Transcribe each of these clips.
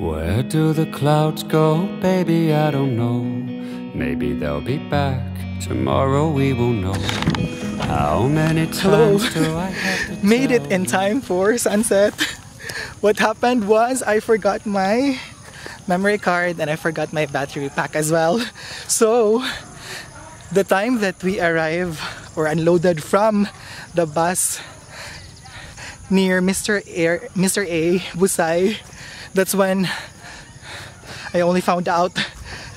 Where do the clouds go? Baby, I don't know. Maybe they'll be back. Tomorrow we will know. How many times do I have to Made it in time for sunset. What happened was I forgot my memory card and I forgot my battery pack as well. So the time that we arrived or unloaded from the bus near Mr. A, Busay, that's when I only found out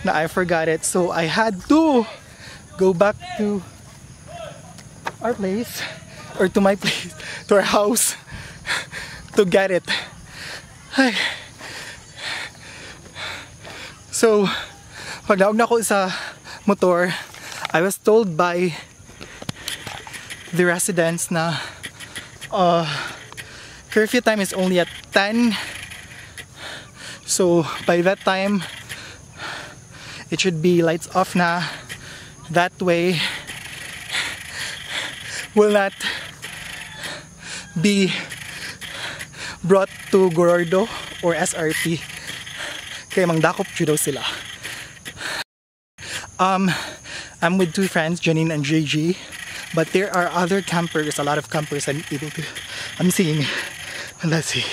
that I forgot it. So I had to go back to our place, or to my place, to our house, to get it. Ay. So, pagdaog na ako sa motor, I was told by the residents na curfew time is only at 10. So by that time, it should be lights off na. That way, will not be brought to Gorordo or SRP. Kaya mangdakop daw sila. I'm with two friends, Janine and JG, but there are other campers, a lot of campers I'm seeing. Let's see.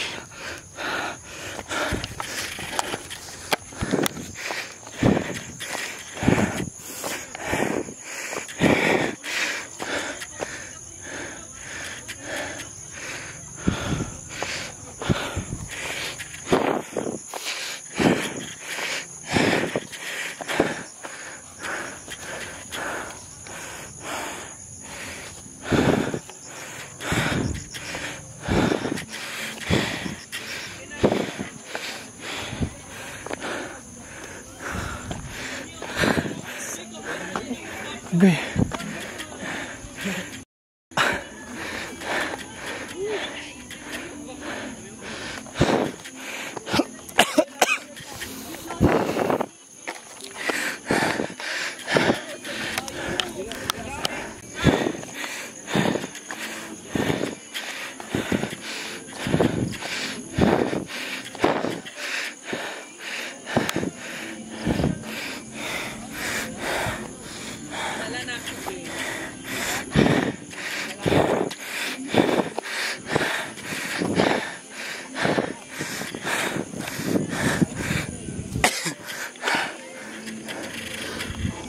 Okay.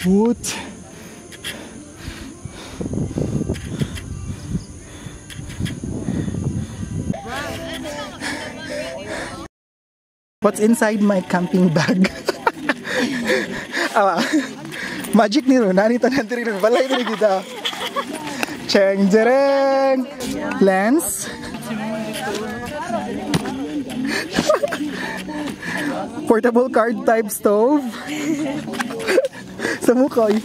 What? What's inside my camping bag? Magic ni Ron, nani tanan diri ng balay diri kita. Cheng jereng. Lens. Portable card type stove. Sa mukha eh.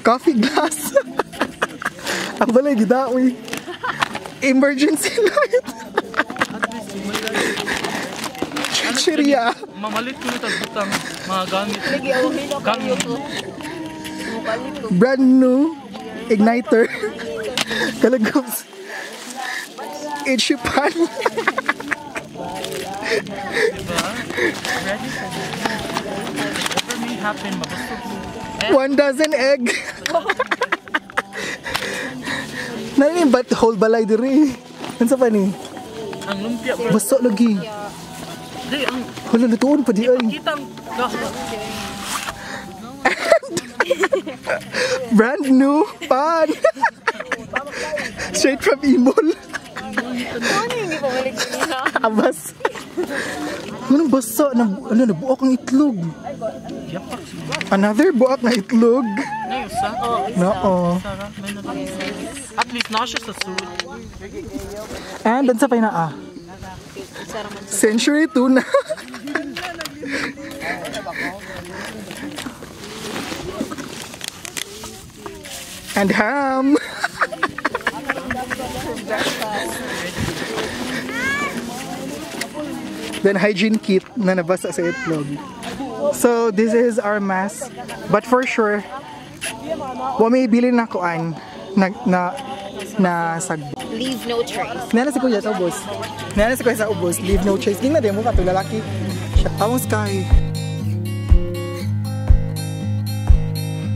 Coffee glass. Ang balay gida uy. Emergency light. Chicheria. Mamalit ko nito butang mga gamit. Brand new igniter. Kalagos. Ichipan. Ready for whatever may happen, mabusog. 1 dozen egg. Nani bat whole balay diri. Unsa pa ni? Ang lumpia bro. Baso lagi. Di ang Hala lutuon pa di ay. kitang Brand new pan. Straight from Imol. Abas. Anong baso na buok ang itlog. Another buok na itlog. No. At least na siya sa suit. And dan sa pay na Century tuna. And ham. Then hygiene kit na nabasa sa itlog. So this is our mask. But for sure, wa may bilin na kuan na sag Leave no trace. Nana si kuya sa ubos. Nana si kuya sa ubos. Leave no trace. Tingnan din mo ka lalaki. Siya tawang sky.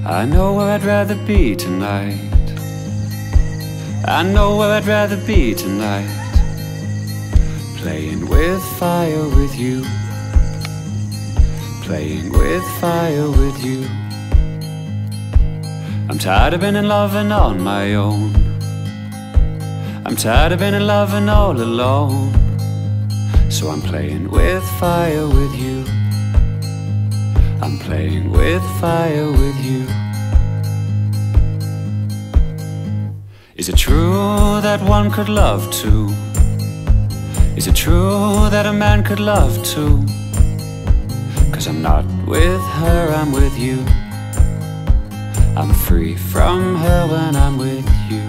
I know where I'd rather be tonight. I know where I'd rather be tonight. Playing with fire with you. Playing with fire with you. I'm tired of being in love and on my own. I'm tired of being in love and all alone. So I'm playing with fire with you. I'm playing with fire with you. Is it true that one could love two? Is it true that a man could love two? 'Cause I'm not with her, I'm with you. I'm free from her when I'm with you.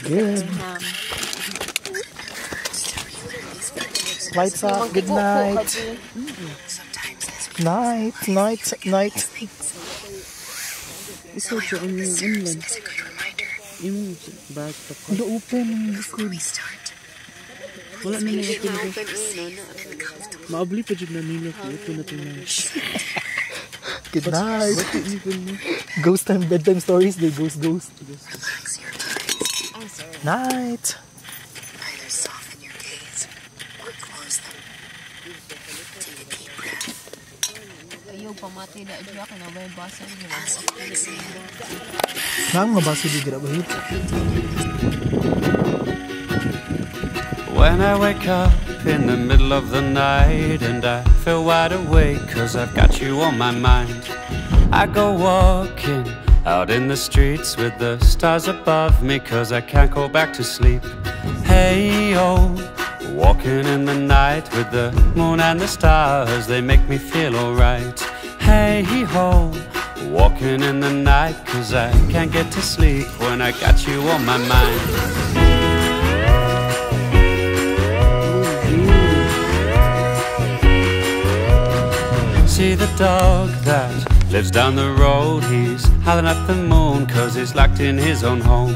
Good. Lights up. Good night. Night. Night. Night. Ito siya ang inland. Yung bag pa ko. Hindi open. Wala na nila ito. Maabli pa dyan na nila ko. Ito na ito na. Good night. Ghost time, bedtime stories. They ghost. Night. Either soften your gaze or close them. Take a deep breath. Ayaw pamati na adya ka na ba yung basa niyo? As you exhale. Nang mabaso di gira ba yun? When I wake up in the middle of the night and I feel wide awake 'cause I've got you on my mind, I go walking out in the streets with the stars above me 'cause I can't go back to sleep. Hey oh, walking in the night with the moon and the stars, they make me feel alright. Hey ho, walking in the night 'cause I can't get to sleep when I got you on my mind. See the dog that lives down the road, he's howling at the moon 'cause he's locked in his own home.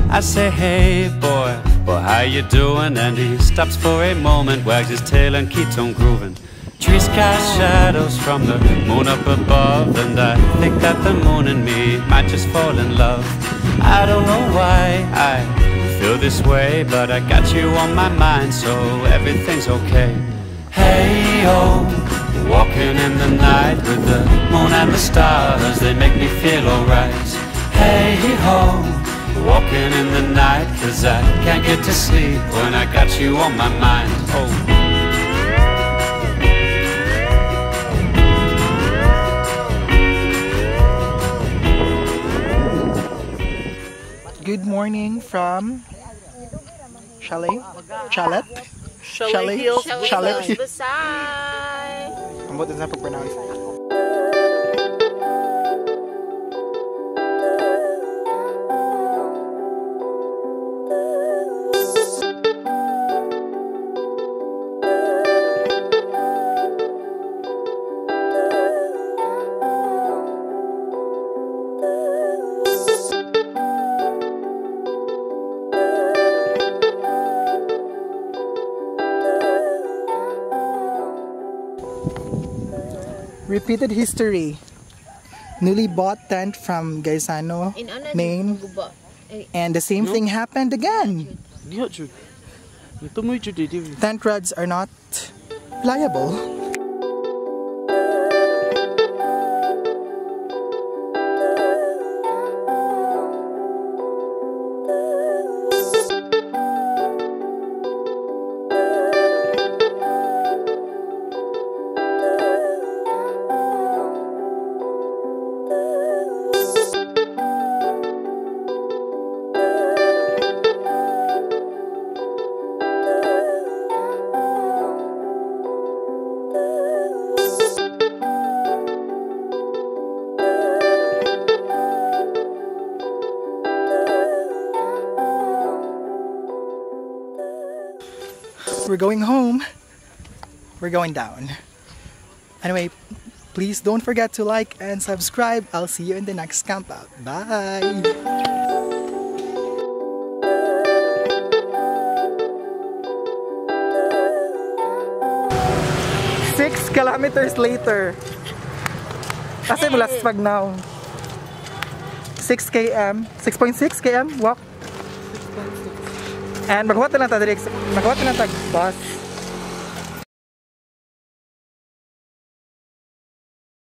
I say, hey boy, how you doing? And he stops for a moment, wags his tail and keeps on grooving. Trees cast shadows from the moon up above, and I think that the moon and me might just fall in love. I don't know why I feel this way, but I got you on my mind, so everything's okay. Hey oh, walking in the night with the moon and the stars, they make me feel alright. Hey ho, walking in the night 'cause I can't get to sleep when I got you on my mind. Oh. Good morning from Chalet Hills Chalet. Busay. Ang buti na pag-pronounce. Repeated history. Newly bought tent from Gaisano, Maine, and the same thing happened again. Diya jud. Ito mo jud di. Tent rods are not pliable. we're going home. We're going down. Anyway, please don't forget to like and subscribe. I'll see you in the next camp out. Bye! 6 kilometers later. Kasi mula sa Pagnaw. 6 km, 6.6 km walk. And maghuwat na lang ta direct, maghuwat na lang ta bus.